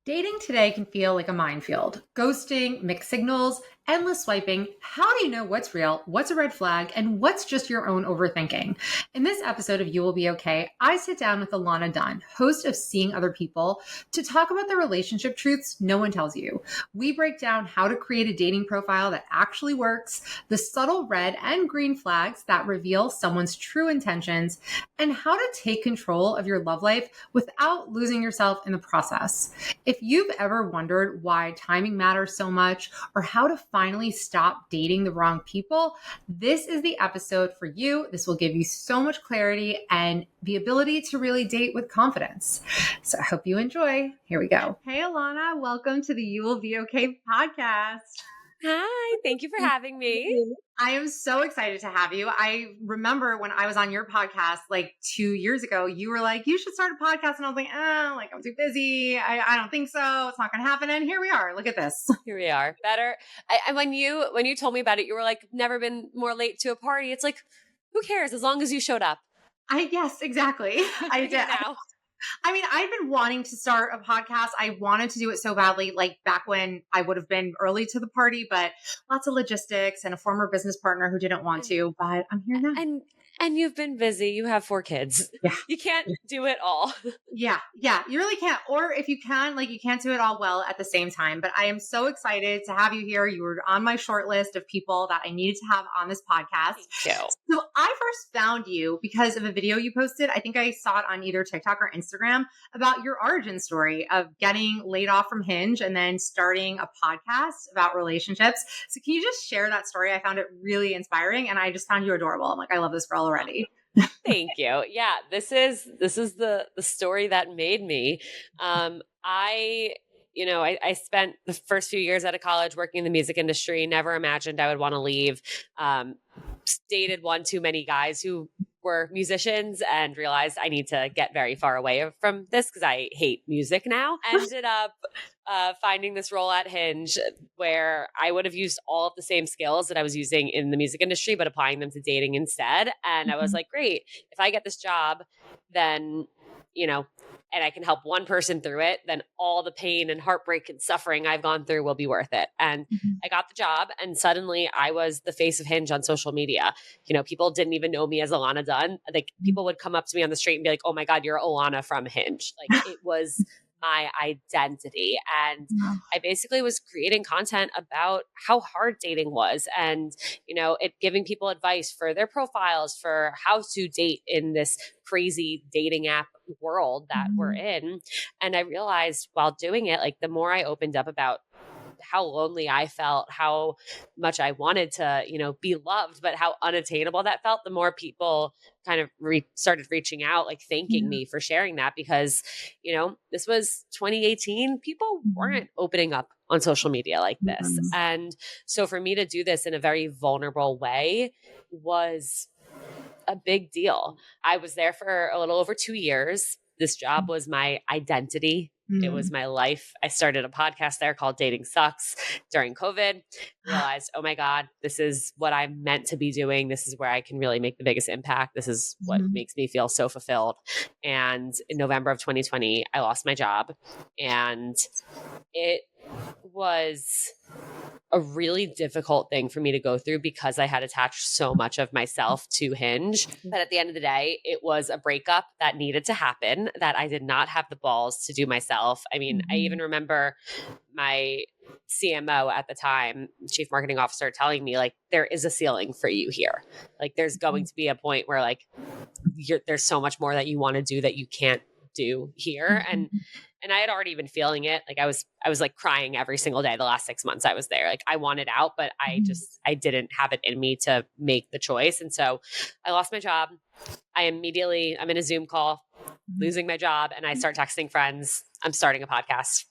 Dating today can feel like a minefield. Ghosting, mixed signals, endless swiping. How do you know what's real, what's a red flag, and what's just your own overthinking? In this episode of You Will Be Okay, I sit down with Ilana Dunn, host of Seeing Other People, to talk about the relationship truths no one tells you. We break down how to create a dating profile that actually works, the subtle red and green flags that reveal someone's true intentions, and how to take control of your love life without losing yourself in the process. If you've ever wondered why timing matters so much or how to finally stop dating the wrong people, this is the episode for you. This will give you so much clarity and the ability to really date with confidence. So I hope you enjoy. Here we go. Hey, Ilana, welcome to the You Will Be Okay podcast. Hi, thank you for having me. I am so excited to have you. I remember when I was on your podcast like 2 years ago, you were like, you should start a podcast. And I was like, I'm too busy. I don't think so. It's not going to happen. And here we are. Look at this. Here we are. Better. And when you told me about it, you were like, never been more late to a party. It's like, who cares as long as you showed up? Yes, exactly. I did. Now. I mean, I've been wanting to start a podcast. I wanted to do it so badly, like back when I would have been early to the party, but lots of logistics and a former business partner who didn't want to, but I'm here now. And you've been busy. You have 4 kids. Yeah. You can't do it all. Yeah. You really can't. Or if you can, like you can't do it all well at the same time. But I am so excited to have you here. You were on my short list of people that I needed to have on this podcast. Thank you. So I first found you because of a video you posted. I think I saw it on either TikTok or Instagram about your origin story of getting laid off from Hinge and then starting a podcast about relationships. So can you just share that story? I found it really inspiring and I just found you adorable. I'm like, I love this girl already. Thank you. Yeah, this is the story that made me. I spent the first few years out of college working in the music industry, never imagined I would want to leave. Dated one too many guys who were musicians and realized I need to get very far away from this because I hate music now. Ended up finding this role at Hinge where I would have used all of the same skills that I was using in the music industry, but applying them to dating instead. And I was like, great, if I get this job, then, and I can help one person through it, then all the pain and heartbreak and suffering I've gone through will be worth it. And I got the job and suddenly I was the face of Hinge on social media. People didn't even know me as Ilana Dunn. Like people would come up to me on the street and be like, oh my God, you're Ilana from Hinge. Like it was my identity. And I basically was creating content about how hard dating was and, it giving people advice for their profiles for how to date in this crazy dating app world that we're in. And I realized while doing it, like the more I opened up about how lonely I felt, how much I wanted to, be loved, but how unattainable that felt, the more people kind of started reaching out, like thanking me for sharing that because, this was 2018. People weren't opening up on social media like this. And so for me to do this in a very vulnerable way was a big deal. I was there for a little over 2 years. This job was my identity. It was my life. I started a podcast there called Dating Sucks during COVID. Realized, oh my God, this is what I'm meant to be doing. This is where I can really make the biggest impact. This is what makes me feel so fulfilled. And in November of 2020, I lost my job. And it was a really difficult thing for me to go through because I had attached so much of myself to Hinge. But at the end of the day, it was a breakup that needed to happen that I did not have the balls to do myself. I mean, I even remember my CMO at the time, chief marketing officer, telling me like, there is a ceiling for you here. Like there's going to be a point where like, there's so much more that you want to do that you can't do here. And I had already been feeling it. Like I was like crying every single day the last 6 months I was there. Like I wanted out, but I didn't have it in me to make the choice. And so I lost my job. I'm in a Zoom call, losing my job. And I start texting friends, I'm starting a podcast.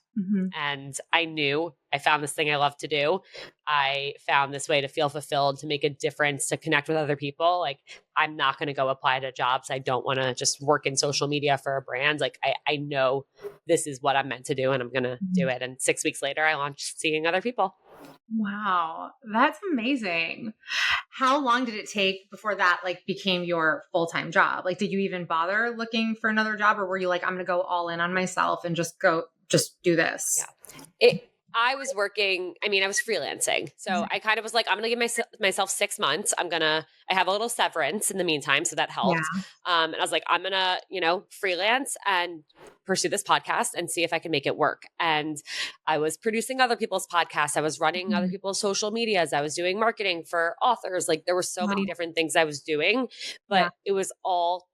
And I found this thing I love to do. I found this way to feel fulfilled, to make a difference, to connect with other people. Like I'm not going to go apply to jobs. I don't want to just work in social media for a brand. Like I know this is what I'm meant to do and I'm going to do it. And 6 weeks later, I launched Seeing Other People. Wow, that's amazing. How long did it take before that like became your full-time job? Like, did you even bother looking for another job or were you like, I'm going to go all in on myself and just just do this? Yeah. I was working, I was freelancing. So I kind of was like, I'm going to give myself 6 months. I have a little severance in the meantime. So that Yeah. helped. And I was like, I'm going to, freelance and pursue this podcast and see if I can make it work. And I was producing other people's podcasts. I was running other people's social medias. I was doing marketing for authors. Like there were so many different things I was doing, but it was all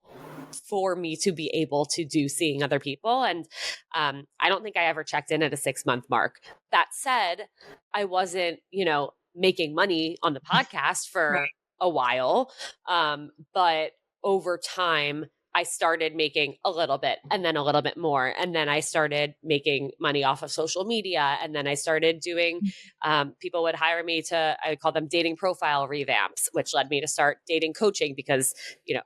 for me to be able to do seeing other people. And I don't think I ever checked in at a 6-month mark. That said, I wasn't, making money on the podcast for a while. But over time, I started making a little bit and then a little bit more. And then I started making money off of social media. And then I started doing, people would hire me I would call them dating profile revamps, which led me to start dating coaching because,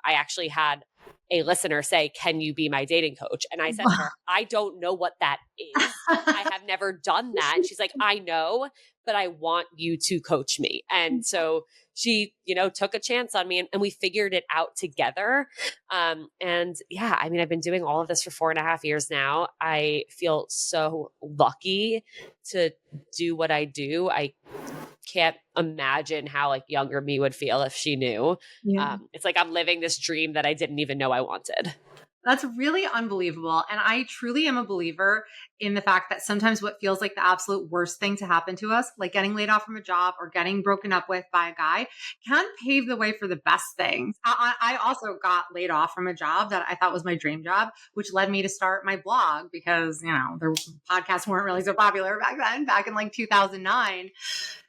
I actually had a listener say, "Can you be my dating coach?" And I said to her, "I don't know what that is. I have never done that." And she's like, "I know, but I want you to coach me." And so she, took a chance on me and we figured it out together. And yeah, I've been doing all of this for 4.5 years now. I feel so lucky to do what I do. I can't imagine how younger me would feel if she knew. Yeah. It's like I'm living this dream that I didn't even know I wanted. That's really unbelievable. And I truly am a believer in the fact that sometimes what feels like the absolute worst thing to happen to us, like getting laid off from a job or getting broken up with by a guy, can pave the way for the best things. I also got laid off from a job that I thought was my dream job, which led me to start my blog because, the podcasts weren't really so popular back then, back in 2009.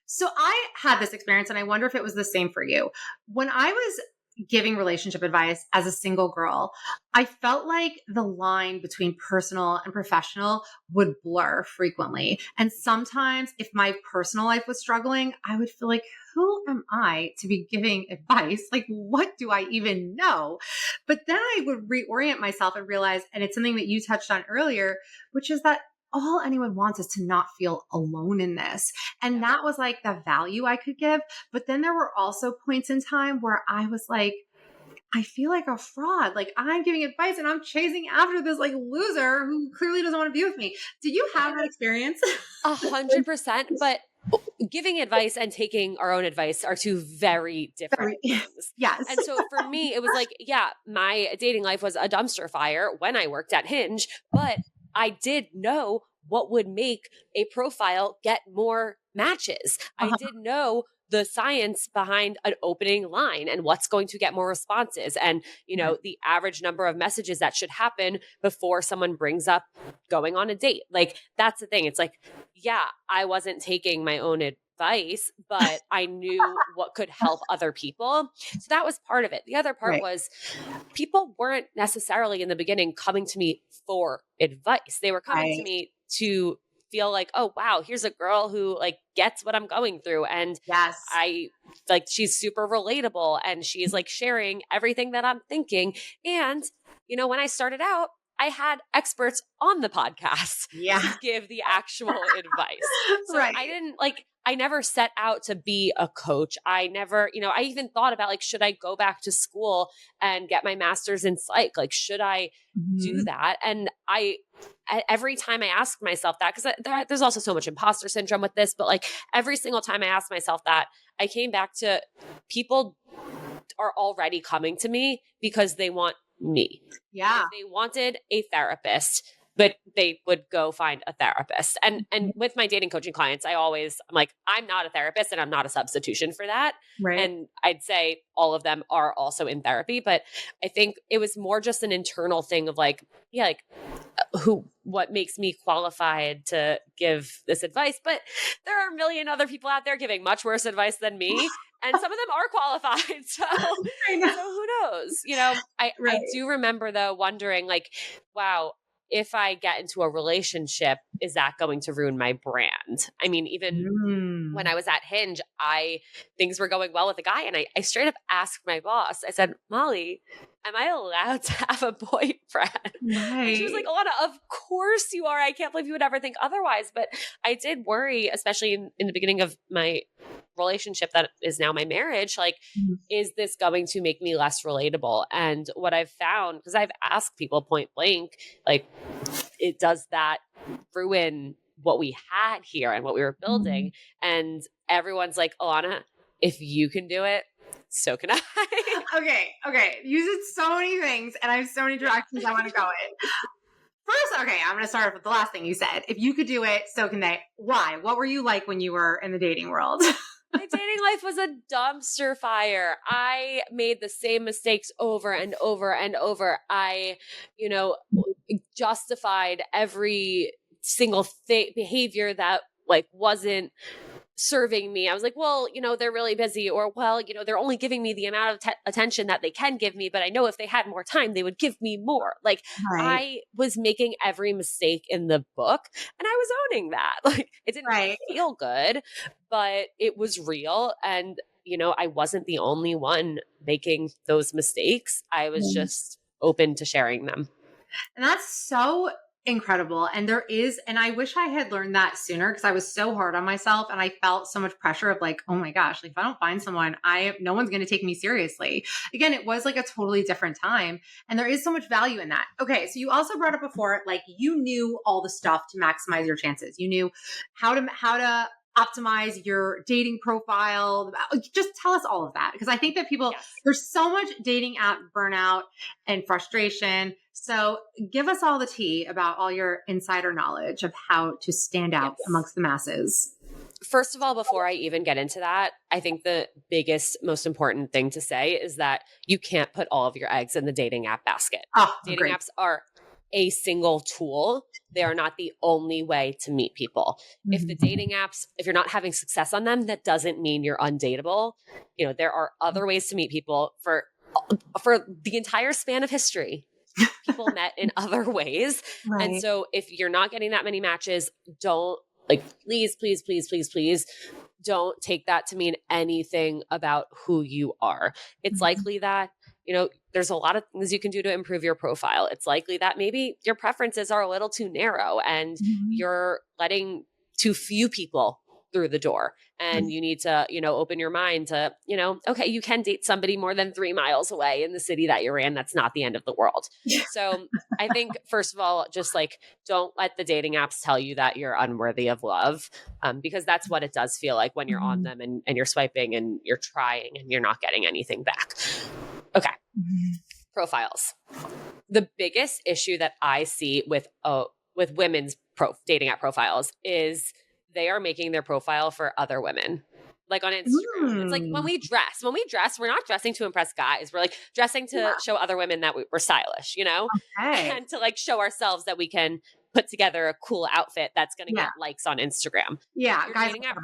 So I had this experience and I wonder if it was the same for you. When I was giving relationship advice as a single girl, I felt like the line between personal and professional would blur frequently. And sometimes if my personal life was struggling, I would feel like, who am I to be giving advice? Like, what do I even know? But then I would reorient myself and realize, and it's something that you touched on earlier, which is that all anyone wants is to not feel alone in this. And that was like the value I could give. But then there were also points in time where I was like, I feel like a fraud. Like I'm giving advice and I'm chasing after this loser who clearly doesn't want to be with me. Did you have that experience? 100%. But giving advice and taking our own advice are two very different things. Yes. And so for me, it was like, yeah, my dating life was a dumpster fire when I worked at Hinge, but I did know what would make a profile get more matches. I did know the science behind an opening line and what's going to get more responses and, the average number of messages that should happen before someone brings up going on a date. Like, that's the thing. It's like, yeah, I wasn't taking my own advice, but I knew what could help other people. So that was part of it. The other part was people weren't necessarily in the beginning coming to me for advice. They were coming to me to feel like, oh, wow, here's a girl who gets what I'm going through. And I she's super relatable and she's sharing everything that I'm thinking. And, when I started out, I had experts on the podcast to give the actual advice. So I didn't I never set out to be a coach. I never, I even thought about should I go back to school and get my master's in psych? Should I do that? And every time I asked myself that, because there's also so much imposter syndrome with this, but every single time I asked myself that, I came back to people are already coming to me because they want me. Yeah. If they wanted a therapist, but they would go find a therapist. And with my dating coaching clients, I'm like, I'm not a therapist and I'm not a substitution for that. Right. And I'd say all of them are also in therapy, but I think it was more just an internal thing of what makes me qualified to give this advice. But there are a million other people out there giving much worse advice than me. And some of them are qualified. So who knows? I do remember though, wondering wow, if I get into a relationship, is that going to ruin my brand? Even when I was at Hinge, things were going well with a guy and I straight up asked my boss, I said, Molly, am I allowed to have a boyfriend? And she was like, Ilana, of course you are. I can't believe you would ever think otherwise. But I did worry, especially in the beginning of my relationship that is now my marriage, is this going to make me less relatable? And what I've found, because I've asked people point blank, does that ruin what we had here and what we were building? And everyone's like, Ilana, if you can do it, so can I. Okay. You said so many things, and I have so many directions I want to go in. First, okay, I'm going to start with the last thing you said. If you could do it, so can they. Why? What were you like when you were in the dating world? My dating life was a dumpster fire. I made the same mistakes over and over and over. I, justified every single behavior that like wasn't serving me. I was like, well, they're really busy, or, well, they're only giving me the amount of attention that they can give me, but I know if they had more time, they would give me more. Like, Right. I was making every mistake in the book, and I was owning that. Like, it didn't feel good, but it was real. And, I wasn't the only one making those mistakes. I was just open to sharing them. And that's so incredible. And I wish I had learned that sooner, because I was so hard on myself, and I felt so much pressure of like, oh my gosh, like if I don't find someone, no one's going to take me seriously. Again, it was like a totally different time, and there is so much value in that. Okay. So you also brought up before, like you knew all the stuff to maximize your chances. You knew how to optimize your dating profile. Just tell us all of that. Because I think that there's so much dating app burnout and frustration. So give us all the tea about all your insider knowledge of how to stand out amongst the masses. First of all, before I even get into that, I think the biggest, most important thing to say is that you can't put all of your eggs in the dating app basket. Dating apps are a single tool. They are not the only way to meet people. If the dating apps, if you're not having success on them, that doesn't mean you're undateable. There are other ways to meet people for the entire span of history. People met in other ways. Right. And so if you're not getting that many matches, please don't take that to mean anything about who you are. It's likely that, there's a lot of things you can do to improve your profile. It's likely that maybe your preferences are a little too narrow, and you're letting too few people through the door. And you need to, open your mind to, okay, you can date somebody more than 3 miles away in the city that you're in. That's not the end of the world. So I think, first of all, just like, don't let the dating apps tell you that you're unworthy of love, because that's what it does feel like when you're on them and you're swiping and you're trying and you're not getting anything back. Okay. Profiles. The biggest issue that I see with women's dating app profiles is they are making their profile for other women. Like on Instagram. It's like when we dress, we're not dressing to impress guys. We're like dressing to show other women that we're stylish, and to like show ourselves that we can put together a cool outfit that's going to get likes on Instagram. Yeah. Your dating app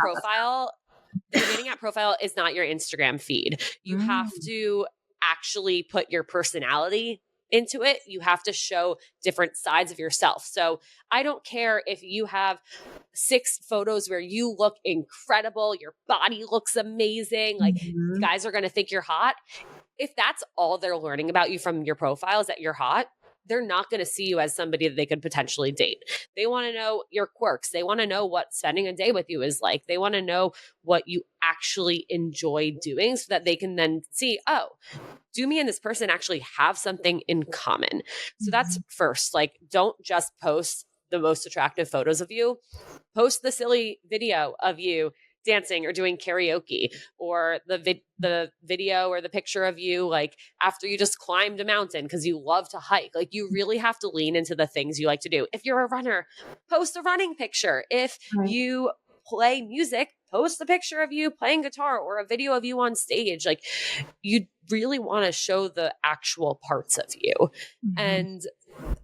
profile is not your Instagram feed. You have to actually put your personality into it. You have to show different sides of yourself. So I don't care if you have 6 photos where you look incredible, your body looks amazing, like guys are going to think you're hot. If that's all they're learning about you from your profile is that you're hot, they're not going to see you as somebody that they could potentially date. They want to know your quirks. They want to know what spending a day with you is like. They want to know what you actually enjoy doing so that they can then see, oh, do me and this person actually have something in common? So that's first. Like, don't just post the most attractive photos of you. Post the silly video of you dancing or doing karaoke, or the video or the picture of you like after you just climbed a mountain because you love to hike. Like, you really have to lean into the things you like to do. If you're a runner, post a running picture. If you play music, post a picture of you playing guitar or a video of you on stage. Like, you really want to show the actual parts of you. And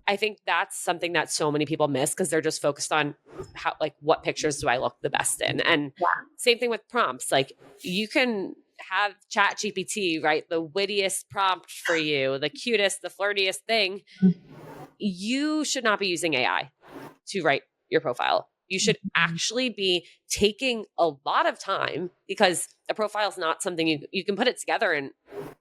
I think that's something that so many people miss because they're just focused on how, like, what pictures do I look the best in? And same thing with prompts. Like, you can have ChatGPT write the wittiest prompt for you, the cutest, the flirtiest thing. You should not be using AI to write your profile. You should actually be taking a lot of time, because a profile is not something you can put it together in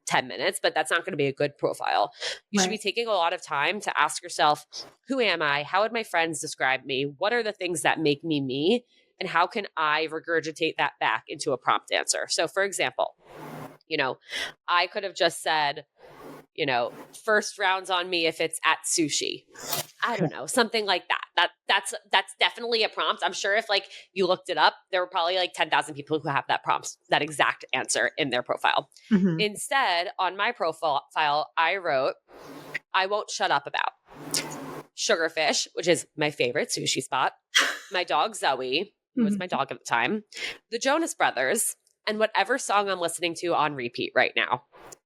10 minutes, but that's not going to be a good profile. You should be taking a lot of time to ask yourself, who am I? How would my friends describe me? What are the things that make me me? And how can I regurgitate that back into a prompt answer? So for example, I could have just said, first rounds on me if it's at sushi. I don't know, something like that. That's definitely a prompt. I'm sure if like you looked it up, there were probably like 10,000 people who have that prompt, that exact answer in their profile. Mm-hmm. Instead, on my profile, I wrote, I won't shut up about Sugarfish, which is my favorite sushi spot, my dog Zoe, who was my dog at the time, the Jonas Brothers, and whatever song I'm listening to on repeat right now.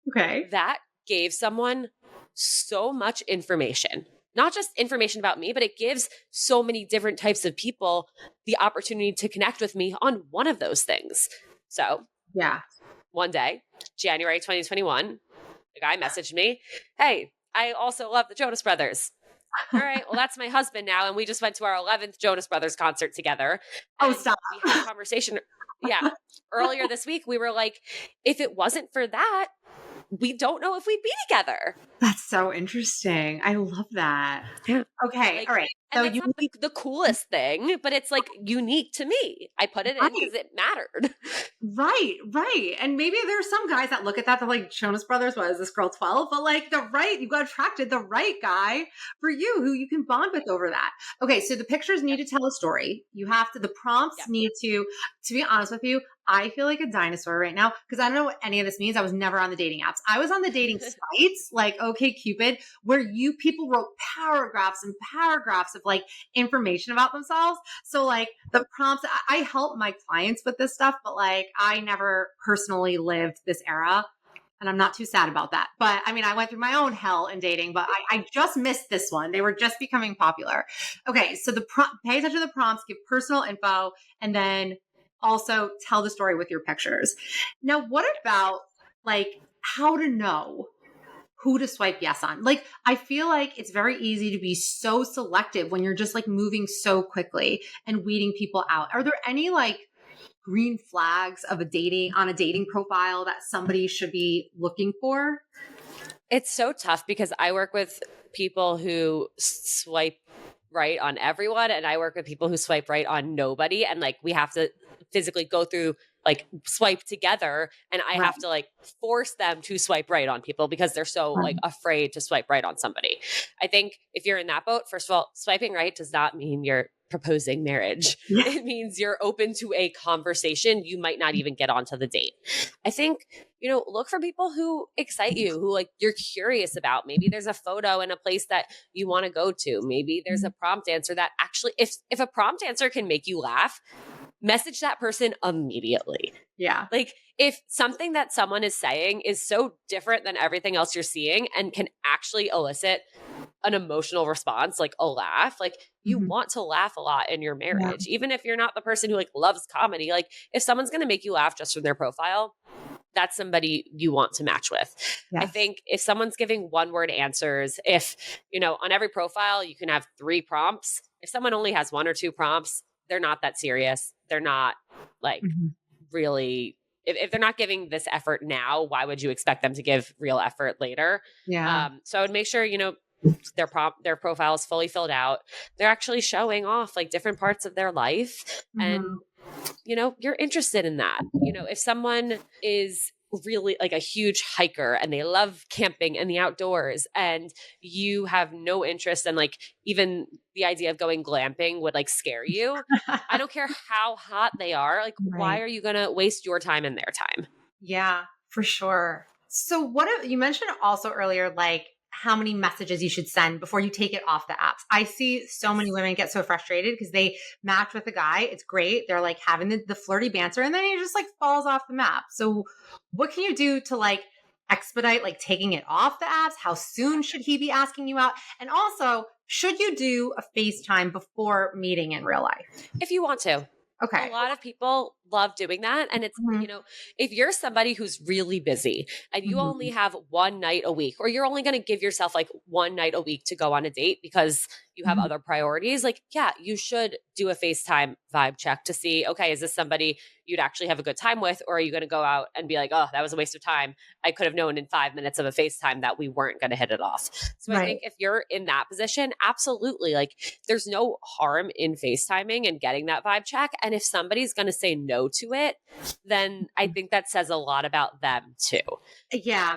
Okay. That gave someone so much information. Not just information about me, but it gives so many different types of people the opportunity to connect with me on one of those things. So, yeah, one day, January 2021, the guy messaged me, hey, I also love the Jonas Brothers. All right, well, that's my husband now, and we just went to our 11th Jonas Brothers concert together. Oh, stop. We had a conversation. Yeah. Earlier this week, we were like, if it wasn't for that, we don't know if we'd be together. That's so interesting. I love that. Yeah. Okay. Like, all right. And So that's not the coolest thing, but it's like unique to me. I put it in because it mattered. Right. And maybe there's some guys that look at that, they're like, Jonas Brothers, what is this girl 12? But like you got attracted the right guy for you who you can bond with over that. Okay. So the pictures need to tell a story. The prompts need to be honest with you, I feel like a dinosaur right now because I don't know what any of this means. I was never on the dating apps. I was on the dating sites like OkCupid, where people wrote paragraphs and paragraphs of like information about themselves. So like the prompts, I help my clients with this stuff, but like I never personally lived this era. And I'm not too sad about that. But I mean, I went through my own hell in dating, but I just missed this one. They were just becoming popular. Okay. So pay attention to the prompts, give personal info, and then also tell the story with your pictures. Now, what about like how to know who to swipe yes on? Like, I feel like it's very easy to be so selective when you're just like moving so quickly and weeding people out. Are there any like green flags of on a dating profile that somebody should be looking for? It's so tough because I work with people who swipe right on everyone, and I work with people who swipe right on nobody. And like, we have to physically go through like swipe together, and I have to like force them to swipe right on people because they're so like afraid to swipe right on somebody. I think if you're in that boat, first of all, swiping right does not mean you're proposing marriage. It means you're open to a conversation. You might not even get onto the date. I think, look for people who excite you, who like you're curious about. Maybe there's a photo in a place that you want to go to. Maybe there's a prompt answer that actually, if a prompt answer can make you laugh, message that person immediately. Yeah. Like if something that someone is saying is so different than everything else you're seeing and can actually elicit an emotional response, like a laugh, like you want to laugh a lot in your marriage, even if you're not the person who like loves comedy. Like if someone's going to make you laugh just from their profile, that's somebody you want to match with. I think if someone's giving one-word answers, if, on every profile you can have 3 prompts, if someone only has 1 or 2 prompts, they're not that serious. They're not like really, if they're not giving this effort now, why would you expect them to give real effort later? Yeah. So I would make sure, their profile is fully filled out. They're actually showing off like different parts of their life. And, you're interested in that. If someone is really like a huge hiker and they love camping and the outdoors and you have no interest in like even the idea of going glamping would like scare you. I don't care how hot they are. Like, why are you going to waste your time and their time? Yeah, for sure. So you mentioned also earlier, like how many messages you should send before you take it off the apps. I see so many women get so frustrated because they match with a guy. It's great. They're like having the flirty banter and then he just like falls off the map. So what can you do to like expedite like taking it off the apps? How soon should he be asking you out? And also, should you do a FaceTime before meeting in real life? If you want to. Okay. A lot of people love doing that. And it's, if you're somebody who's really busy and you only have one night a week, or you're only going to give yourself like one night a week to go on a date because you have other priorities, like, yeah, you should do a FaceTime vibe check to see, okay, is this somebody you'd actually have a good time with? Or are you going to go out and be like, oh, that was a waste of time. I could have known in 5 minutes of a FaceTime that we weren't going to hit it off. So I think if you're in that position, absolutely. Like there's no harm in FaceTiming and getting that vibe check. And if somebody's going to say no to it, then I think that says a lot about them too. Yeah.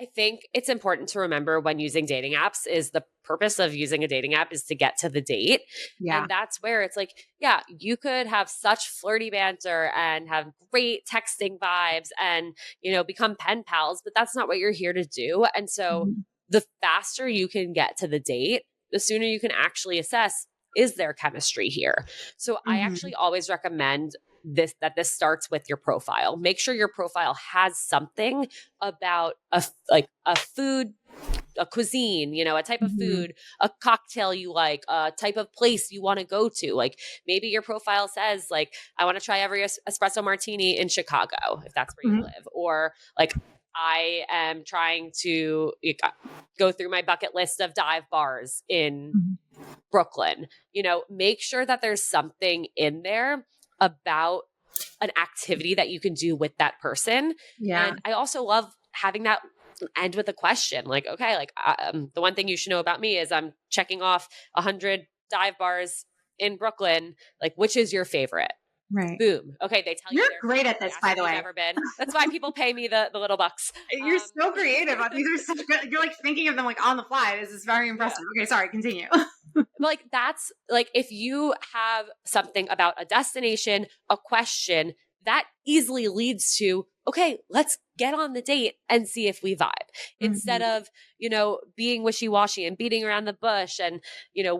I think it's important to remember when using dating apps is the purpose of using a dating app is to get to the date. Yeah. And that's where it's like, yeah, you could have such flirty banter and have great texting vibes and, become pen pals, but that's not what you're here to do. And so Mhm. the faster you can get to the date, the sooner you can actually assess, is there chemistry here? So I Mhm. actually always recommend this starts with your profile. Make sure your profile has something about a food, a cuisine, a type of Mhm. food, a cocktail you like, a type of place you want to go to. Like maybe your profile says like, I want to try every espresso martini in Chicago, if that's where you Mhm. live, or like, I am trying to go through my bucket list of dive bars in Mhm. Brooklyn. Make sure that there's something in there about an activity that you can do with that person. Yeah. And I also love having that end with a question like, okay, like the one thing you should know about me is I'm checking off 100 dive bars in Brooklyn. Like, which is your favorite? Right. Boom. Okay, they tell you You're their great favorite. at They this, ask by if the you've way. ever been. That's why people pay me the little bucks. You're so creative. These are such good. You're like thinking of them like on the fly. This is very Yeah. impressive. Okay, sorry. Continue. Like that's like if you have something about a destination, a question that easily leads to, okay, let's get on the date and see if we vibe instead Mhm. of, being wishy-washy and beating around the bush and,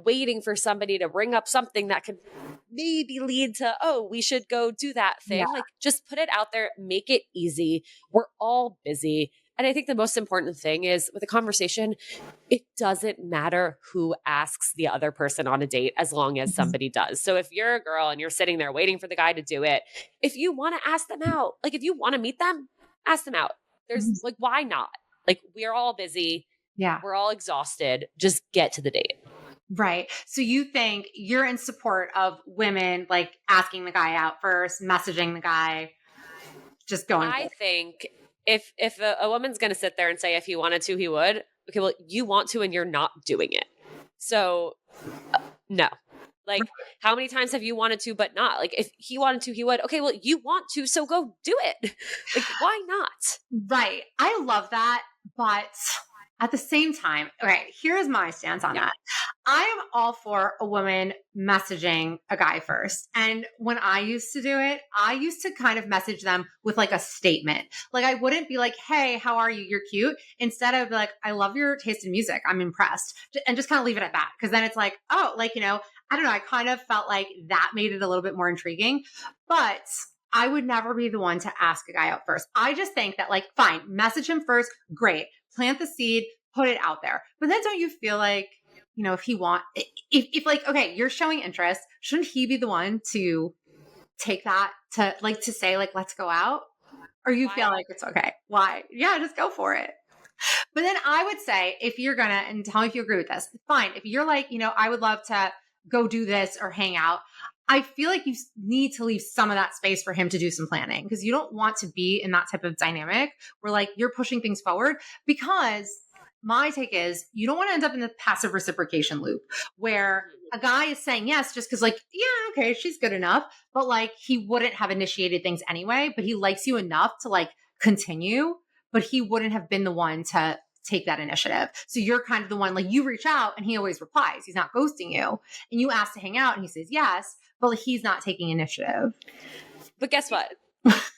waiting for somebody to bring up something that could maybe lead to, oh, we should go do that Yeah. thing. Like just put it out there, make it easy. We're all busy. And I think the most important thing is with a conversation, it doesn't matter who asks the other person on a date as long as Mhm. somebody does. So if you're a girl and you're sitting there waiting for the guy to do it, if you want to ask them out, like if you want to meet them, ask them out. There's Mhm. like, why not? Like we're all busy. Yeah. We're all exhausted. Just get to the date. Right. So you think you're in support of women like asking the guy out first, messaging the guy, just going for I it. think if a woman's going to sit there and say if he wanted to, he would. Okay, well, you want to and you're not doing it. So no. Like, how many times have you wanted to, but not? Like, if he wanted to, he would. Okay, well, you want to, so go do it. Like, why not? Right. I love that. But at the same time, okay, here's my stance on Yeah. that. I am all for a woman messaging a guy first. And when I used to do it, I used to kind of message them with like a statement. Like I wouldn't be like, hey, how are you? You're cute. Instead of like, I love your taste in music. I'm impressed. And just kind of leave it at that. Cause then it's like, oh, like, I don't know. I kind of felt like that made it a little bit more intriguing. But I would never be the one to ask a guy out first. I just think that like, fine, message him first. Great. Plant the seed, put it out there. But then don't you feel like, if like, okay, you're showing interest, shouldn't he be the one to take that to say like, let's go out? Or you feel Why? like it's okay? Why? Yeah, just go for it. But then I would say if you're gonna, and tell me if you agree with this, fine. If you're like, I would love to go do this or hang out, I feel like you need to leave some of that space for him to do some planning because you don't want to be in that type of dynamic where like you're pushing things forward because my take is you don't want to end up in the passive reciprocation loop where a guy is saying yes just because like, yeah, okay, she's good enough, but like he wouldn't have initiated things anyway, but he likes you enough to like continue, but he wouldn't have been the one to take that initiative. So you're kind of the one like you reach out and he always replies. He's not ghosting you. And you ask to hang out and he says yes, but like, he's not taking initiative. But guess what?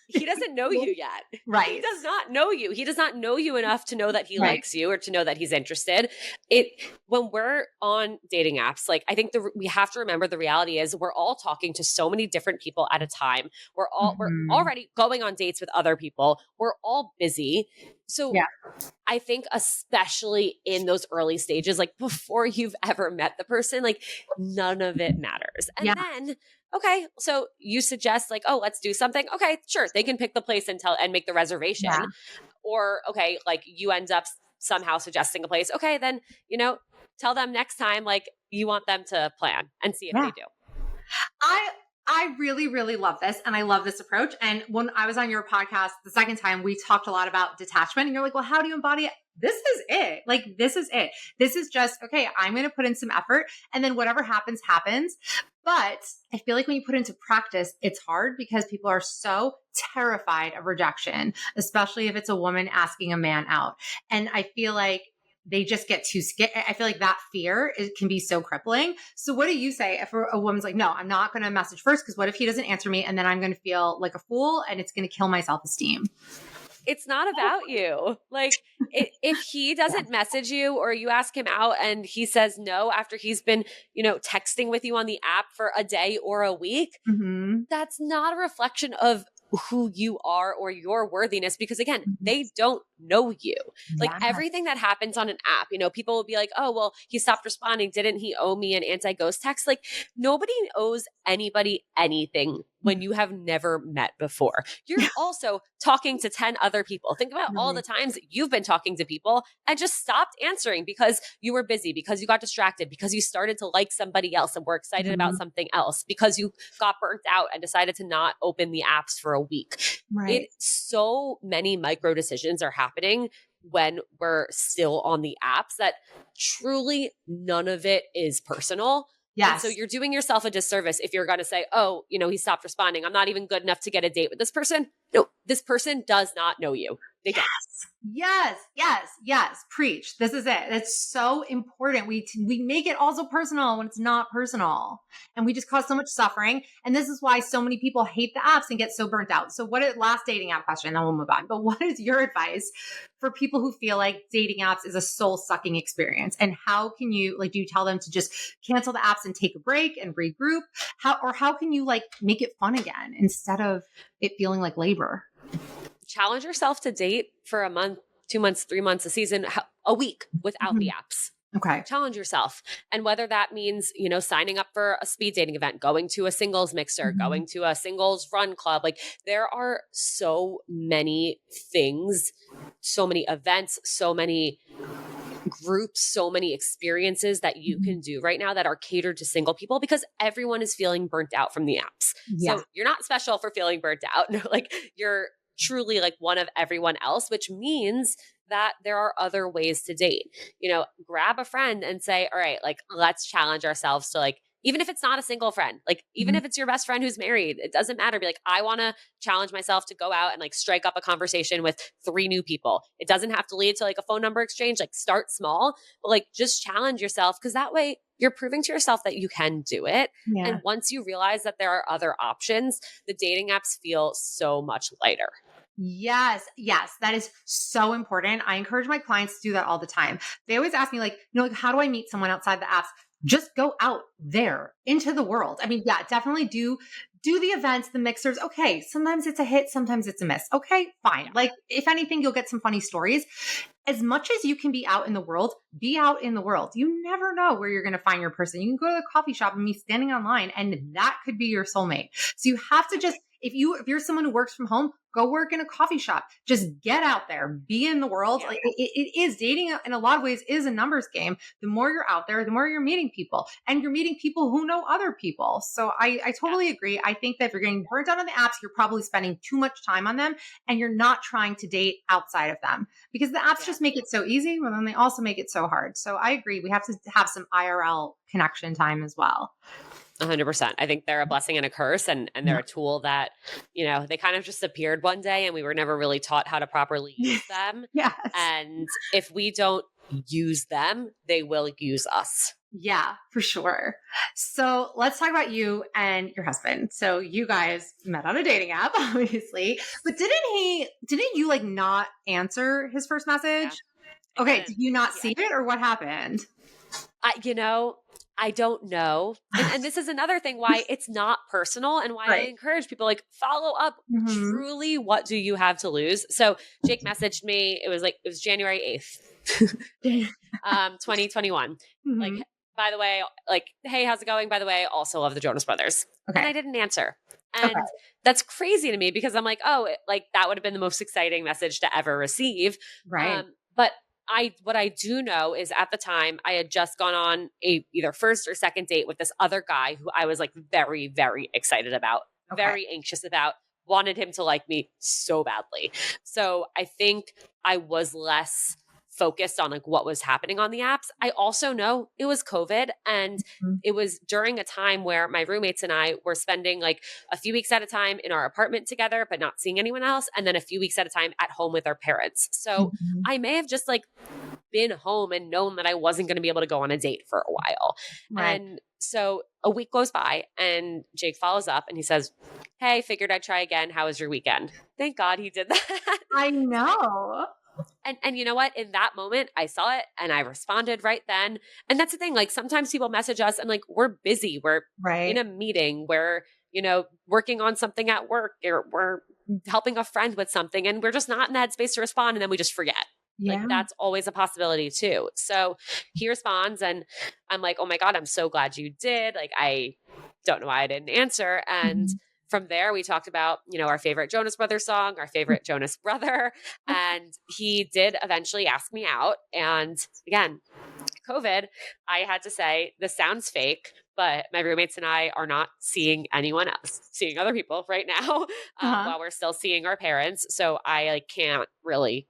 He doesn't know you yet. He Right. does not know you. He does not know you enough to know that he Right. likes you or to know that he's interested. When we're on dating apps, like I think we have to remember the reality is we're all talking to so many different people at a time. We're Mhm. already going on dates with other people. We're all busy. So Yeah. I think especially in those early stages, like before you've ever met the person, like none of it matters. And Yeah. then, okay, so you suggest like, oh, let's do something. Okay, sure. They can pick the place and make the reservation. Yeah. Or, okay, like you end up somehow suggesting a place. Okay, then, tell them next time, like you want them to plan and see if Yeah. they do. I really, really love this. And I love this approach. And when I was on your podcast the second time, we talked a lot about detachment. And you're like, well, how do you embody it? This is it. Like, this is it. This is just, okay, I'm going to put in some effort. And then whatever happens, happens. But I feel like when you put it into practice, it's hard because people are so terrified of rejection, especially if it's a woman asking a man out. And I feel like they just get too scared. I feel like that fear can be so crippling. So what do you say if a woman's like, no, I'm not going to message first because what if he doesn't answer me and then I'm going to feel like a fool and it's going to kill my self-esteem? It's not about you. Like if he doesn't message you or you ask him out and he says no after he's been, texting with you on the app for a day or a week, that's not a reflection of who you are or your worthiness, because again, they don't know you. Like everything that happens on an app, people will be like, oh, well, he stopped responding. Didn't he owe me an anti-ghost text? Like nobody owes anybody anything when you have never met before. You're also talking to 10 other people. Think about all the times you've been talking to people and just stopped answering because you were busy, because you got distracted, because you started to like somebody else and were excited about something else, because you got burnt out and decided to not open the apps for a week. So many micro decisions are happening when we're still on the apps that truly none of it is personal. And so you're doing yourself a disservice if you're going to say, oh, he stopped responding. I'm not even good enough to get a date with this person. No, this person does not know you. They don't. Yes. Preach. This is it. It's so important. We make it also personal when it's not personal, and we just cause so much suffering. And this is why so many people hate the apps and get so burnt out. So last dating app question, then we'll move on. But what is your advice for people who feel like dating apps is a soul sucking experience? And how can you, do you tell them to just cancel the apps and take a break and regroup? How can you make it fun again instead of it feeling like labor? Challenge yourself to date for a month, 2 months, 3 months, a season, a week without the apps. Okay. Challenge yourself. And whether that means, signing up for a speed dating event, going to a singles mixer, going to a singles run club, there are so many things, so many events, so many groups, so many experiences that you can do right now that are catered to single people, because everyone is feeling burnt out from the apps. Yeah. So you're not special for feeling burnt out. You're truly one of everyone else, which means that there are other ways to date. Grab a friend and say, all right, let's challenge ourselves to even if it's not a single friend, even if it's your best friend who's married, it doesn't matter. Be I want to challenge myself to go out and strike up a conversation with 3 new people. It doesn't have to lead to a phone number exchange. Start small, but just challenge yourself, because that way you're proving to yourself that you can do it. Yeah. And once you realize that there are other options, the dating apps feel so much lighter. Yes, that is so important. I encourage my clients to do that all the time. They always ask me how do I meet someone outside the apps? Just go out there into the world. I mean, definitely do the events, the mixers. Okay. Sometimes it's a hit. Sometimes it's a miss. Okay, fine. If anything, you'll get some funny stories. As much as you can be out in the world, be out in the world. You never know where you're going to find your person. You can go to the coffee shop and be standing online, and that could be your soulmate. So you have to just, if you're someone who works from home, go work in a coffee shop. Just get out there, be in the world. Yeah. It is dating in a lot of ways is a numbers game. The more you're out there, the more you're meeting people, and you're meeting people who know other people. So I totally agree. I think that if you're getting burnt out on the apps, you're probably spending too much time on them, and you're not trying to date outside of them, because the apps just make it so easy, but then they also make it so hard. So I agree. We have to have some IRL connection time as well. 100%. I think they're a blessing and a curse, and they're a tool that, they kind of just appeared one day and we were never really taught how to properly use them. Yes. And if we don't use them, they will use us. Yeah, for sure. So let's talk about you and your husband. So you guys met on a dating app, obviously, but didn't you not answer his first message? Yeah, okay. Did you not see it, or what happened? I don't know. And this is another thing why it's not personal, and why I encourage people follow up. Truly, what do you have to lose? So Jake messaged me. It was January 8th, 2021. By the way, hey, how's it going? By the way, also love the Jonas Brothers. Okay. And I didn't answer. And that's crazy to me, because I'm that would have been the most exciting message to ever receive. Right. But what I do know is at the time I had just gone on a either first or second date with this other guy who I was very, very excited about, very anxious about, wanted him to like me so badly. So I think I was less focused on like what was happening on the apps. I also know it was COVID, and Mhm. it was during a time where my roommates and I were spending like a few weeks at a time in our apartment together, but not seeing anyone else. And then a few weeks at a time at home with our parents. So Mhm. I may have just like been home and known that I wasn't going to be able to go on a date for a while. Right. And so a week goes by and Jake follows up and he says, "Hey, figured I'd try again. How was your weekend?" Thank God he did that. I know. And you know what? In that moment, I saw it and I responded right then. And that's the thing. Like sometimes people message us and like we're busy. We're in Right. a meeting. We're, working on something at work, or we're helping a friend with something and we're just not in that space to respond, and then we just forget. Like Yeah. that's always a possibility too. So he responds and I'm like, "Oh my God, I'm so glad you did." Like I don't know why I didn't answer. And Mhm. from there we talked about, our favorite Jonas Brothers song, our favorite Jonas brother. And he did eventually ask me out. And again, COVID, I had to say, this sounds fake, but my roommates and I are not seeing anyone else, seeing other people right now, Uh-huh. while we're still seeing our parents. So I like can't really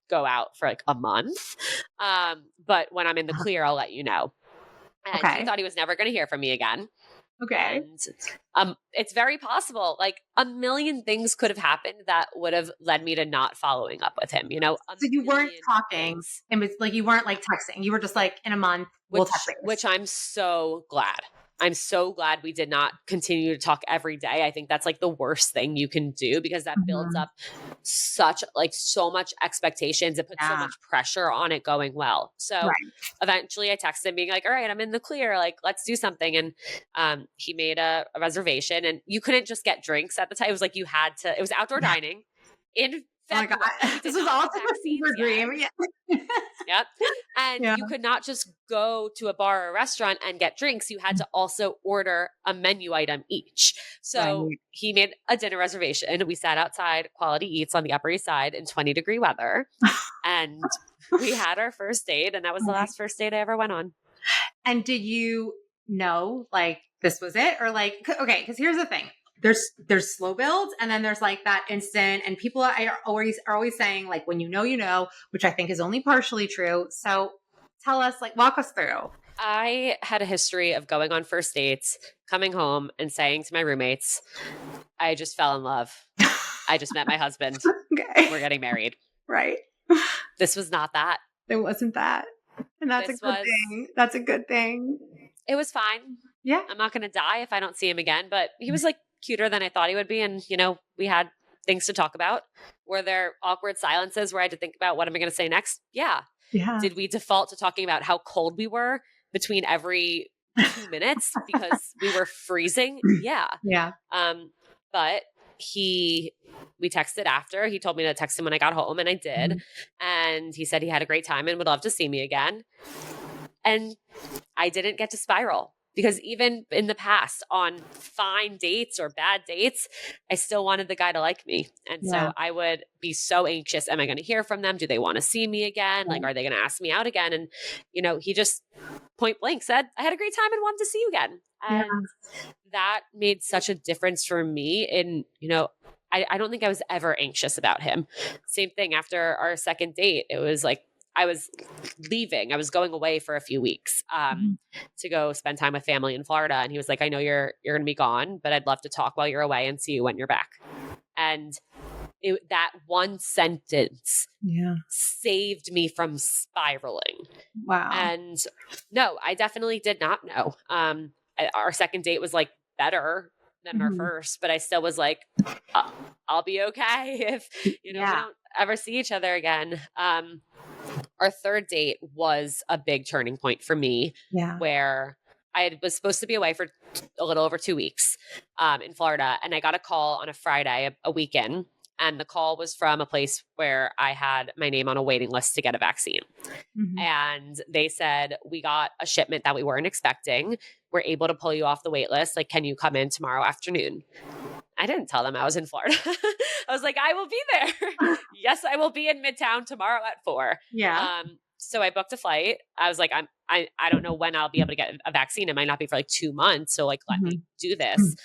go out for like a month. But when I'm in the clear, I'll let you know. And he Okay. thought he was never going to hear from me again. Okay. And it's very possible, like a million things could have happened that would have led me to not following up with him, a So you weren't million talking. things, It was like you weren't like texting. You were just like in a month we'll touch which base. I'm so glad. I'm so glad we did not continue to talk every day. I think that's like the worst thing you can do, because that builds Mhm. up so much expectations. It puts so Yeah. much pressure on it going well. So Right. eventually I texted him being like, "All right, I'm in the clear. Like, let's do something." And he made a reservation, and you couldn't just get drinks at the time. It was like it was outdoor Yeah. dining in Oh my God. February. We This did was not all have such a vaccines fever yet. dream. Yeah. Yep. And Yeah. you could not just go to a bar or a restaurant and get drinks. You had to also order a menu item each. So Right. he made a dinner reservation. We sat outside Quality Eats on the Upper East Side in 20-degree weather. And we had our first date. And that was the Right. last first date I ever went on. And did you know like this was it, or like okay? Because here's the thing: there's slow builds, and then there's like that instant. And people are always saying like when you know, which I think is only partially true. So tell us, like, walk us through. I had a history of going on first dates, coming home and saying to my roommates, "I just fell in love. I just met my husband. Okay. We're getting married." Right. This was not that. It wasn't that, and that's a This good was, thing. That's a good thing. it was fine. Yeah. I'm not going to die if I don't see him again, but he was like cuter than I thought he would be. And, we had things to talk about. Were there awkward silences where I had to think about what am I going to say next? Yeah. Yeah. Did we default to talking about how cold we were between every 2 minutes because we were freezing? Yeah. Yeah. But we texted after. He told me to text him when I got home, and I did. Mhm. And he said he had a great time and would love to see me again. And I didn't get to spiral, because even in the past on fine dates or bad dates, I still wanted the guy to like me. And Yeah. so I would be so anxious. Am I going to hear from them? Do they want to see me again? Like, Right. are they going to ask me out again? And, he just point blank said, "I had a great time and wanted to see you again." Yeah. And that made such a difference for me in, I don't think I was ever anxious about him. Same thing after our second date. It was like, I was leaving. I was going away for a few weeks Mhm. to go spend time with family in Florida. And he was like, "I know you're going to be gone, but I'd love to talk while you're away and see you when you're back." And that one sentence Yeah. saved me from spiraling. Wow. And no, I definitely did not know. Our second date was like better than our Mhm. first, but I still was like, I'll be okay if, we Yeah. don't ever see each other again. Our third date was a big turning point for me, Yeah. where I was supposed to be away for a little over 2 weeks in Florida. And I got a call on a Friday, a weekend. And the call was from a place where I had my name on a waiting list to get a vaccine. Mhm. And they said, "We got a shipment that we weren't expecting. We're able to pull you off the wait list. Like, can you come in tomorrow afternoon?" I didn't tell them I was in Florida. I was like, "I will be there." Yes, I will be in Midtown tomorrow at 4. Yeah. So I booked a flight. I was like, I don't know when I'll be able to get a vaccine. It might not be for like 2 months. So like, let me Mhm. do this.